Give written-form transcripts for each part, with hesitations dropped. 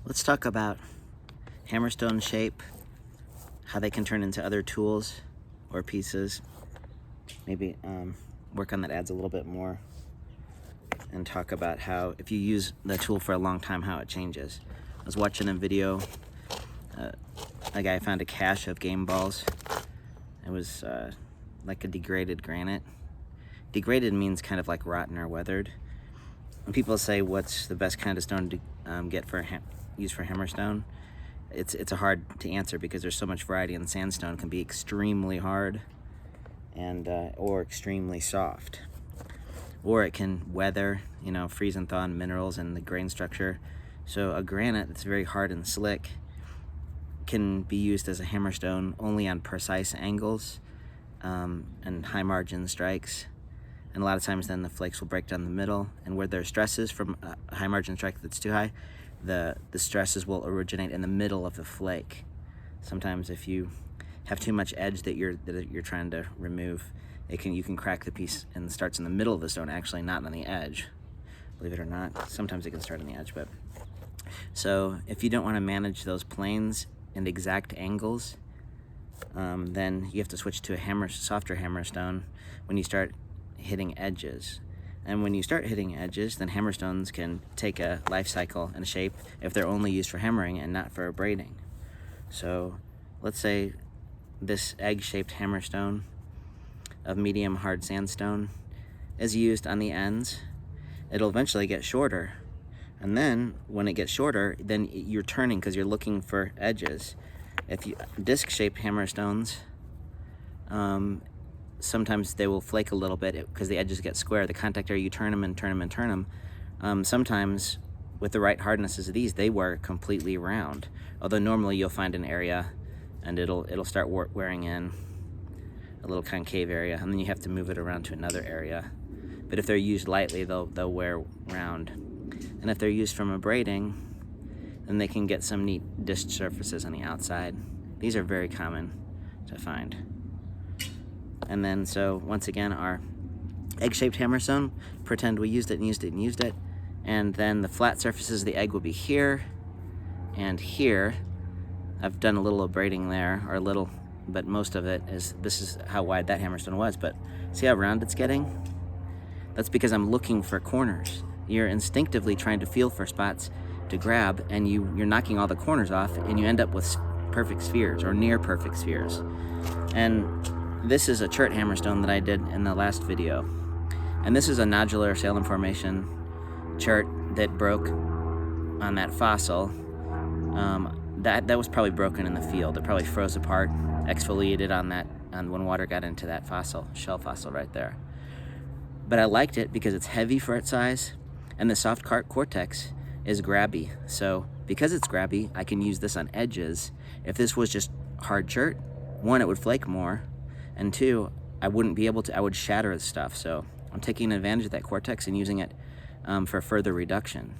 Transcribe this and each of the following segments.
Let's talk about hammerstone shape, how they can turn into other tools or pieces. Maybe work on that adds a little bit more, and talk about how if you use the tool for a long time, how it changes. I was watching a video, a guy found a cache of game balls. It was like a degraded granite. Degraded means kind of like rotten or weathered. When people say what's the best kind of stone to get for use for hammerstone, it's a hard to answer because there's so much variety, and sandstone can be extremely hard and or extremely soft, or it can weather, freeze and thaw in minerals and the grain structure. So a granite that's very hard and slick can be used as a hammerstone only on precise angles and high margin strikes. And a lot of times then the flakes will break down the middle, and where there are stresses from a high margin strike that's too high, the stresses will originate in the middle of the flake. Sometimes if you have too much edge that you're trying to remove, you can crack the piece, and it starts in the middle of the stone, actually not on the edge. Believe it or not, sometimes it can start on the edge. But so if you don't want to manage those planes and exact angles, then you have to switch to a softer hammerstone when you start hitting edges. And when you start hitting edges, then hammerstones can take a life cycle and a shape if they're only used for hammering and not for abrading. So let's say this egg-shaped hammerstone of medium hard sandstone is used on the ends. It'll eventually get shorter, and then when it gets shorter, then you're turning because you're looking for edges. If you disc-shaped hammerstones, sometimes they will flake a little bit because the edges get square. The contact area, you turn them and turn them and turn them. Sometimes with the right hardnesses of these, they wear completely round. Although normally you'll find an area and it'll start wearing in a little concave area, and then you have to move it around to another area. But if they're used lightly, they'll wear round. And if they're used from abrading, then they can get some neat disc surfaces on the outside. These are very common to find. And then, so once again, our egg-shaped hammerstone, pretend we used it and used it and used it. And then the flat surfaces of the egg will be here and here. I've done a little abrading there, or a little, but most of it is, this is how wide that hammerstone was. But see how round it's getting? That's because I'm looking for corners. You're instinctively trying to feel for spots to grab, and you're knocking all the corners off, and you end up with perfect spheres or near perfect spheres. And this is a Chert hammerstone that I did in the last video. And this is a nodular Salem formation Chert that broke on that fossil. That was probably broken in the field. It probably froze apart, exfoliated on when water got into that shell fossil right there. But I liked it because it's heavy for its size, and the soft cortex is grabby. So because it's grabby, I can use this on edges. If this was just hard Chert, one, it would flake more, and two, I wouldn't be able to, I would shatter the stuff. So I'm taking advantage of that cortex and using it for further reduction.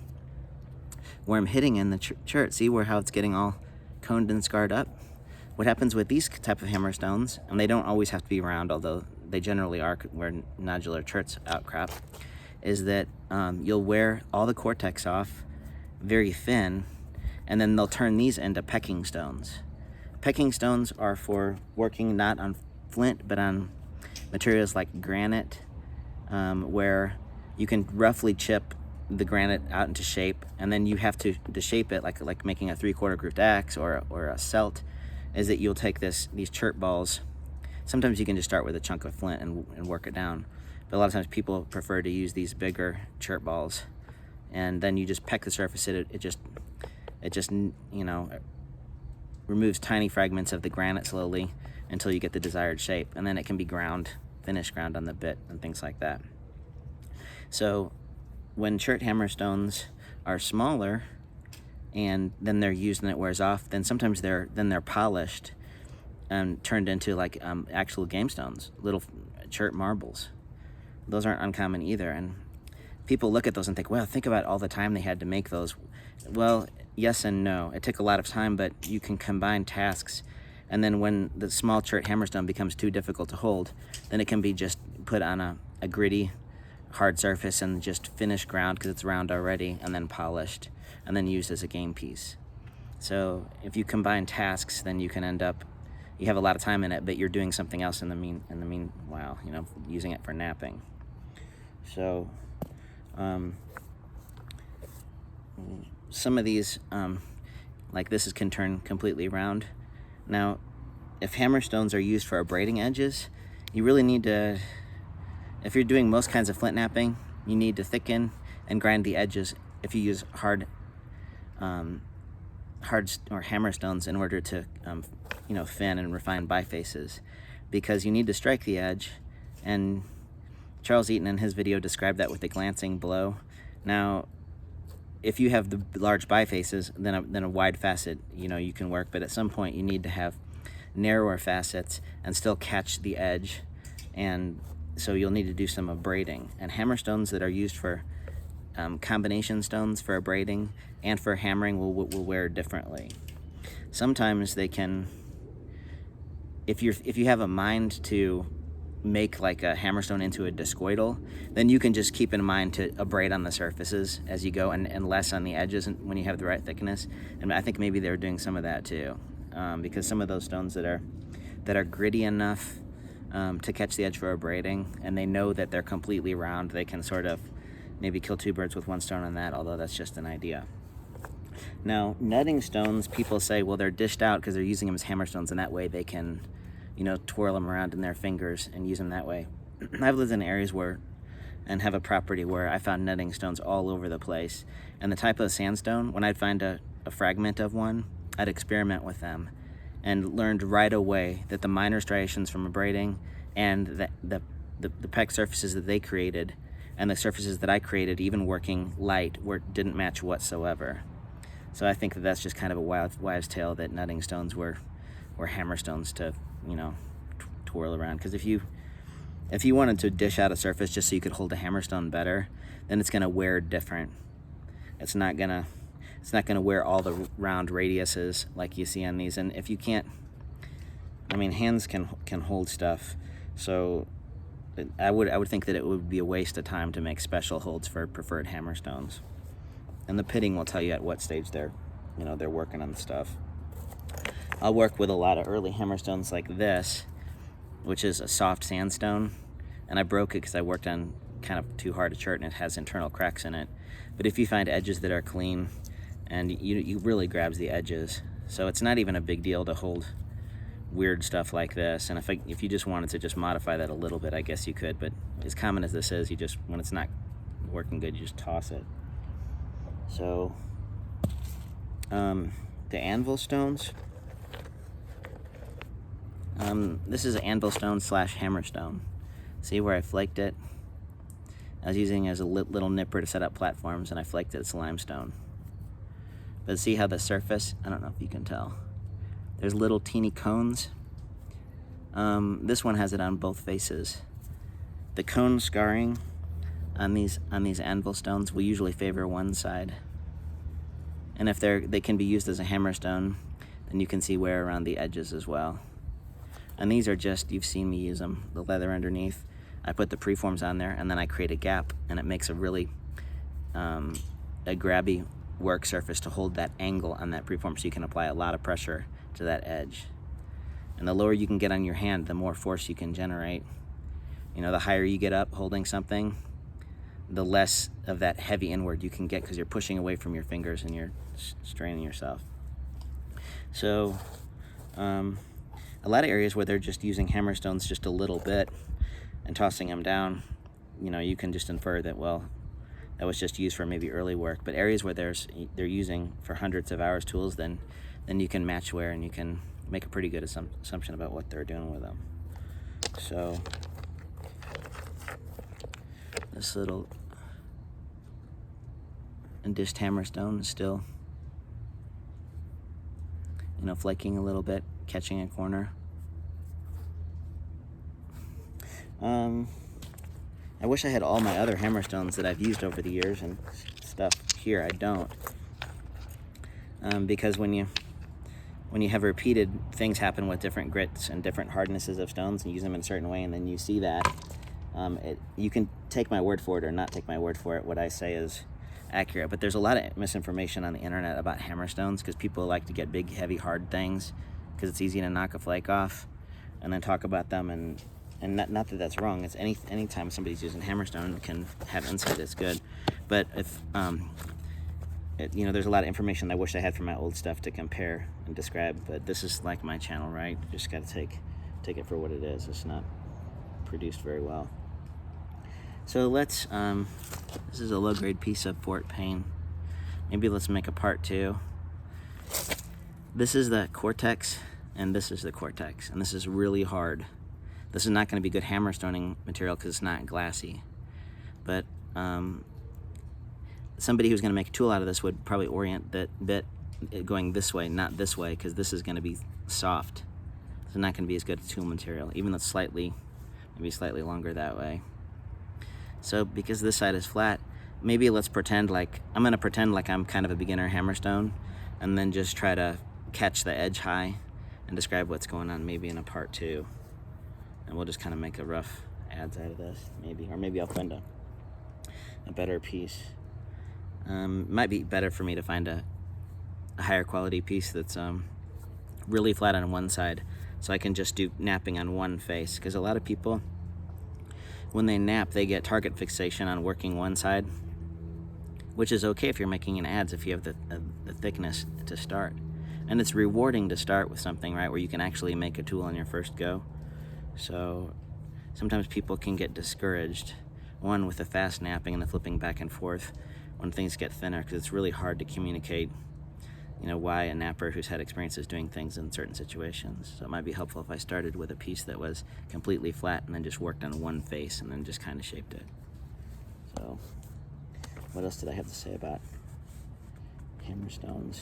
Where I'm hitting in the Chert, see how it's getting all coned and scarred up? What happens with these type of hammerstones, and they don't always have to be round, although they generally are where nodular Cherts outcrop, is that you'll wear all the cortex off very thin, and then they'll turn these into pecking stones. Pecking stones are for working not on flint, but on materials like granite, where you can roughly chip the granite out into shape, and then you have to shape it like making a 3/4 grooved axe or a celt, is that you'll take these Chert balls. Sometimes you can just start with a chunk of flint and work it down, but a lot of times people prefer to use these bigger Chert balls, and then you just peck the surface. It just removes tiny fragments of the granite slowly until you get the desired shape, and then it can be finished ground on the bit and things like that. So when Chert hammerstones are smaller and then they're used and it wears off, then sometimes they're polished and turned into like actual game stones, little Chert marbles. Those aren't uncommon either, and people look at those and think, well, think about all the time they had to make those. Well, yes and no. It took a lot of time, but you can combine tasks, and then when the small Chert hammerstone becomes too difficult to hold, then it can be just put on a gritty hard surface and just finished ground because it's round already, and then polished, and then used as a game piece. So if you combine tasks, then you can end up, you have a lot of time in it, but you're doing something else in the meanwhile, you know, using it for napping. So some of these, like this can turn completely round. Now, if hammerstones are used for abrading edges, you really need to, if you're doing most kinds of flint napping, you need to thicken and grind the edges if you use hard or hammerstones in order to you know, fin and refine bifaces, because you need to strike the edge. And Charles Eaton in his video described that with the glancing blow. Now, if you have the large bifaces, then a wide facet, you know, you can work, but at some point you need to have narrower facets and still catch the edge, and so you'll need to do some abrading. And hammerstones that are used for combination stones for abrading and for hammering will wear differently. Sometimes they can, if you have a mind to make like a hammerstone into a discoidal, then you can just keep in mind to abrade on the surfaces as you go, and less on the edges when you have the right thickness. And I think maybe they're doing some of that too, because some of those stones that are gritty enough to catch the edge for abrading, and they know that they're completely round, they can sort of maybe kill two birds with one stone on that, although that's just an idea. Now, nutting stones, people say, well, they're dished out because they're using them as hammerstones, and that way they can, you know, twirl them around in their fingers and use them that way. I've lived in areas and have a property where I found nutting stones all over the place. And the type of sandstone, when I'd find a fragment of one, I'd experiment with them and learned right away that the minor striations from abrading and the peck surfaces that they created and the surfaces that I created, even working light, didn't match whatsoever. So I think that's just kind of a wives' tale that nutting stones were hammerstones to, you know, twirl around. Because if you wanted to dish out a surface just so you could hold a hammerstone better, then it's going to wear different. It's not gonna wear all the round radiuses like you see on these. And if you can't, I mean, hands can hold stuff, so I would think that it would be a waste of time to make special holds for preferred hammerstones. And the pitting will tell you at what stage they're working on the stuff. I'll work with a lot of early hammerstones like this, which is a soft sandstone, and I broke it because I worked on kind of too hard a chert and it has internal cracks in it. But if you find edges that are clean, and you really grabs the edges, so it's not even a big deal to hold weird stuff like this. And if you just wanted to just modify that a little bit, I guess you could, but as common as this is, when it's not working good, you just toss it. So the Anvil stones, this is an Anvil stone / hammerstone. See where I flaked it? I was using it as a little nipper to set up platforms, and I flaked it as limestone. But see how the surface, I don't know if you can tell, there's little teeny cones. This one has it on both faces. The cone scarring on these Anvil stones will usually favor one side. And if they can be used as a hammerstone, then you can see wear around the edges as well. And these are just, you've seen me use them, the leather underneath. I put the preforms on there, and then I create a gap, and it makes a really a grabby work surface to hold that angle on that preform, so you can apply a lot of pressure to that edge. And the lower you can get on your hand, the more force you can generate. You know, the higher you get up holding something, the less of that heavy inward you can get, because you're pushing away from your fingers and you're straining yourself. So a lot of areas where they're just using hammerstones just a little bit and tossing them down, you know, you can just infer that, well, that was just used for maybe early work. But areas where they're using for hundreds of hours tools, then you can match wear, and you can make a pretty good assumption about what they're doing with them. So this little dished hammerstone is still, you know, flaking a little bit, catching a corner. I wish I had all my other hammerstones that I've used over the years and stuff here. I don't, because when you have repeated things happen with different grits and different hardnesses of stones, and use them in a certain way, and then you see that, you can take my word for it or not take my word for it. What I say is, accurate. But there's a lot of misinformation on the internet about hammerstones because people like to get big, heavy, hard things because it's easy to knock a flake off, and then talk about them. And not that that's wrong. It's anytime somebody's using hammerstone can have insight that's good. But if you know, there's a lot of information I wish I had from my old stuff to compare and describe. But this is like my channel, right? You just got to take it for what it is. It's not produced very well. So let's, this is a low-grade piece of Fort Payne. Maybe let's make a part 2. This is the Cortex, and this is the Cortex, and this is really hard. This is not going to be good hammerstoning material because it's not glassy. But somebody who's going to make a tool out of this would probably orient that bit going this way, not this way, because this is going to be soft. It's not going to be as good a tool material, even though it's maybe slightly longer that way. So because this side is flat, maybe let's pretend like, I'm going to pretend like I'm kind of a beginner hammerstone, and then just try to catch the edge high and describe what's going on maybe in a part 2. And we'll just kind of make a rough adze out of this, maybe. Or maybe I'll find a better piece. Might be better for me to find a higher quality piece that's really flat on one side, so I can just do napping on one face. Because a lot of people, when they nap, they get target fixation on working one side, which is okay if you're making an adze if you have the thickness to start. And it's rewarding to start with something, right, where you can actually make a tool on your first go. So sometimes people can get discouraged, one, with the fast napping and the flipping back and forth when things get thinner, because it's really hard to communicate, you know, why a napper who's had experiences doing things in certain situations. So it might be helpful if I started with a piece that was completely flat and then just worked on one face and then just kind of shaped it. So what else did I have to say about hammerstones?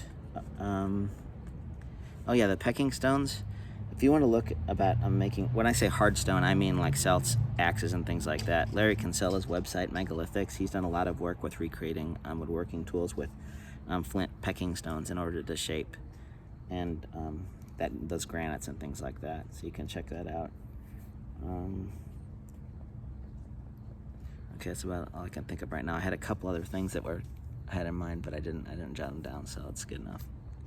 Oh yeah, the pecking stones. If you want to look about making, when I say hard stone, I mean like celts, axes, and things like that. Larry Kinsella's website, Megalithics, he's done a lot of work with recreating woodworking tools with flint pecking stones in order to shape and those granites and things like that. So you can check that out. Okay, that's about all I can think of right now. I had a couple other things that I had in mind, but I didn't jot them down, so it's good enough.